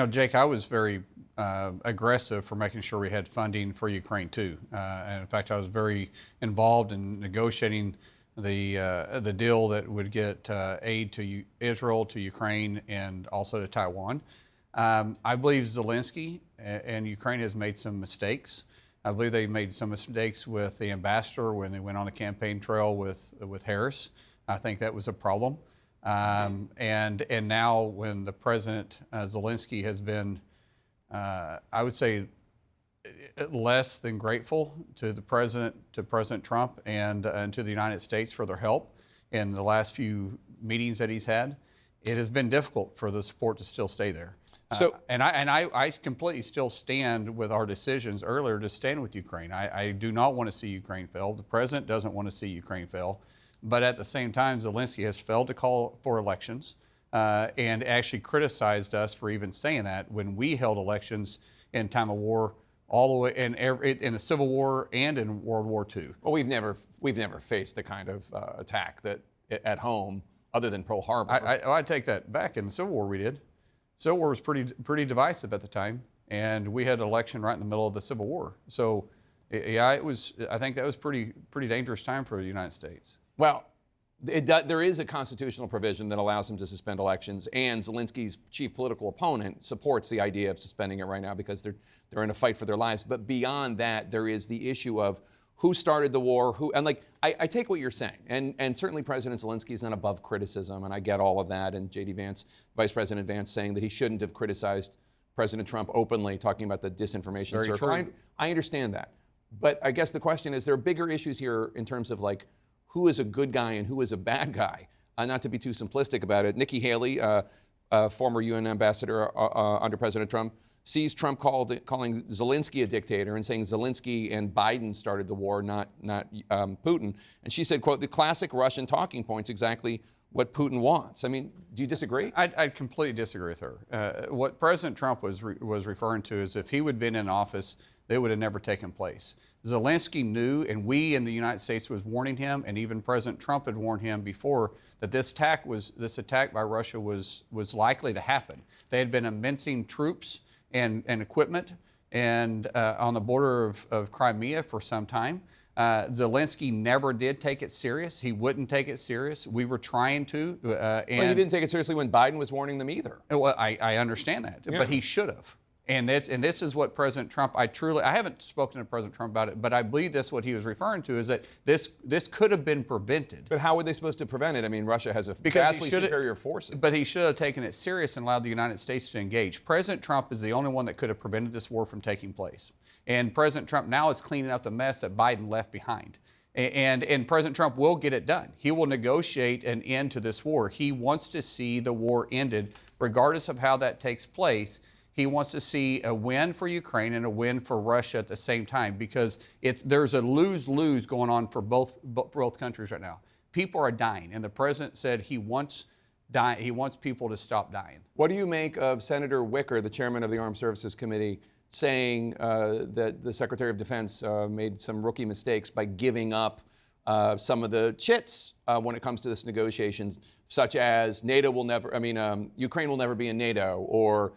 Jake, I was very aggressive for making sure we had funding for Ukraine too. And in fact, I was very involved in negotiating the deal that would get aid to Israel, to Ukraine, and also to Taiwan. I believe Zelensky and Ukraine has made some mistakes. I believe they made some mistakes with the ambassador when they went on the campaign trail with Harris. I think that was a problem. And now when the president, Zelensky, has been, I would say, less than grateful to President Trump and to the United States for their help in the last few meetings that he's had, it has been difficult for the support to still stay there. I completely still stand with our decisions earlier to stand with Ukraine. I do not want to see Ukraine fail. The president doesn't want to see Ukraine fail. But at the same time, Zelensky has failed to call for elections and actually criticized us for even saying that when we held elections in time of war, all the way in the Civil War and in World War II. Well, we've never faced the kind of attack that at home, other than Pearl Harbor. I take that back. In the Civil War, we did. Civil War was pretty divisive at the time, and we had an election right in the middle of the Civil War. So, yeah, it was. I think that was pretty dangerous time for the United States. Well, there is a constitutional provision that allows him to suspend elections, and Zelensky's chief political opponent supports the idea of suspending it right now because they're in a fight for their lives. But beyond that, there is the issue of who started the war, I take what you're saying, and certainly President Zelensky is not above criticism, and I get all of that, and J.D. Vance, Vice President Vance, saying that he shouldn't have criticized President Trump openly, talking about the disinformation circle. I understand that. But I guess the question is, there are bigger issues here in terms of who is a good guy and who is a bad guy. Not to be too simplistic about it, Nikki Haley, former UN ambassador under President Trump, sees Trump calling Zelensky a dictator and saying Zelensky and Biden started the war, not Putin. And she said, quote, the classic Russian talking points, exactly what Putin wants. I mean, do you disagree? I completely disagree with her. What President Trump was referring to is if he would have been in office, they would have never taken place. Zelensky knew, and we in the United States was warning him, and even President Trump had warned him before, that this attack by Russia was likely to happen. They had been immersing troops and equipment and on the border of Crimea for some time. Zelensky never did take it serious. He wouldn't take it serious. We were trying to. Well, he didn't take it seriously when Biden was warning them either. Well, I understand that, but he should have. And this is what President Trump, I haven't spoken to President Trump about it, but I believe this what he was referring to is that this could have been prevented. But how were they supposed to prevent it? I mean, Russia has a vastly superior forces. But he should have taken it serious and allowed the United States to engage. President Trump is the only one that could have prevented this war from taking place. And President Trump now is cleaning up the mess that Biden left behind. And President Trump will get it done. He will negotiate an end to this war. He wants to see the war ended, regardless of how that takes place. He wants to see a win for Ukraine and a win for Russia at the same time because there's a lose-lose going on for both countries right now. People are dying, and the president said he wants people to stop dying. What do you make of Senator Wicker, the chairman of the Armed Services Committee, saying that the Secretary of Defense made some rookie mistakes by giving up some of the chits when it comes to this negotiations, such as Ukraine will never be in NATO, or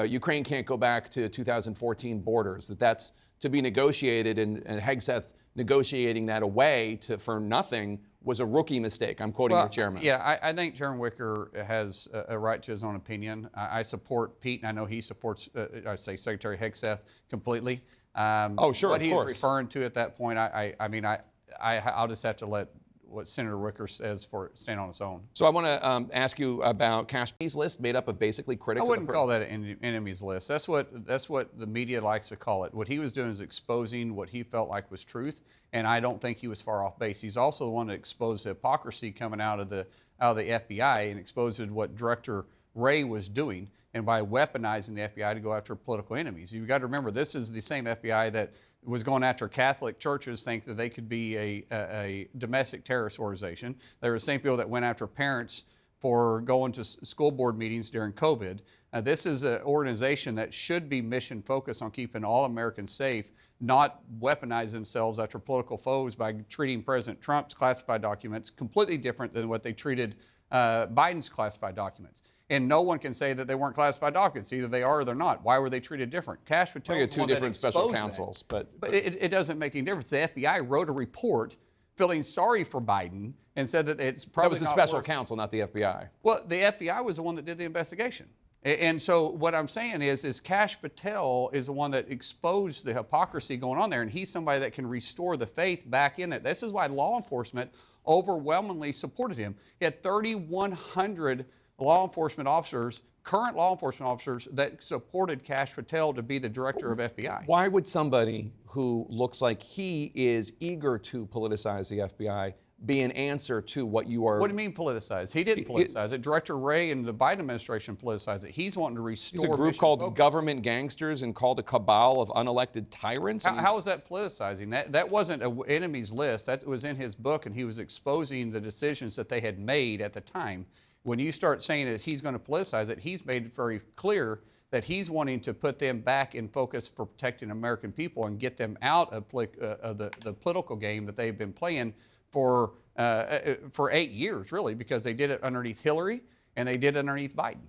Ukraine can't go back to 2014 borders, that's to be negotiated, and Hegseth negotiating that away for nothing was a rookie mistake. I'm quoting your chairman. Yeah, I think Chairman Wicker has a right to his own opinion. I support Pete, and I know he supports, Secretary Hegseth completely. Oh, sure, what of course. What he's referring to at that point, I'll just have to let what Senator Wicker says for stand on its own. So I want to ask you about Kash Patel's list, made up of basically critics. I wouldn't call that an enemies list. That's what the media likes to call it. What he was doing is exposing what he felt like was truth, and I don't think he was far off base. He's also the one that exposed the hypocrisy coming out of the FBI and exposed what Director Wray was doing, and by weaponizing the FBI to go after political enemies. You've got to remember, this is the same FBI that was going after Catholic churches, think that they could be a domestic terrorist organization. They're the same people that went after parents for going to school board meetings during COVID. This is an organization that should be mission focused on keeping all Americans safe, not weaponize themselves after political foes by treating President Trump's classified documents completely different than what they treated Biden's classified documents. And no one can say that they weren't classified documents. Either they are or they're not. Why were they treated different? Kash Patel You was got the two one that different special exposed that. counsels, but It doesn't make any difference. The FBI wrote a report feeling sorry for Biden and said that it's probably that was a not special worth- counsel, not the FBI. Well, the FBI was the one that did the investigation. And so what I'm saying is Kash Patel is the one that exposed the hypocrisy going on there, and he's somebody that can restore the faith back in it. This is why law enforcement overwhelmingly supported him. He had 3,100 law enforcement officers, current law enforcement officers, that supported Kash Patel to be the director of FBI. Why would somebody who looks like he is eager to politicize the FBI be an answer to what you are? What do you mean politicized? He didn't politicize it. Director Wray and the Biden administration politicized it. He's wanting to restore. There's a group mission called focus. Government Gangsters and called a cabal of unelected tyrants. How is that politicizing? That wasn't an enemy's list. That was in his book, and he was exposing the decisions that they had made at the time. When you start saying that he's going to politicize it, he's made it very clear that he's wanting to put them back in focus for protecting American people and get them out of the political game that they've been playing for 8 years, really, because they did it underneath Hillary and they did it underneath Biden.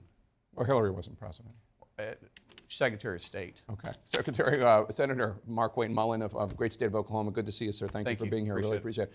Or Hillary wasn't president. Secretary of State. Okay. Senator Markwayne Mullin of great state of Oklahoma. Good to see you, sir. Thank you for being here. I really appreciate it.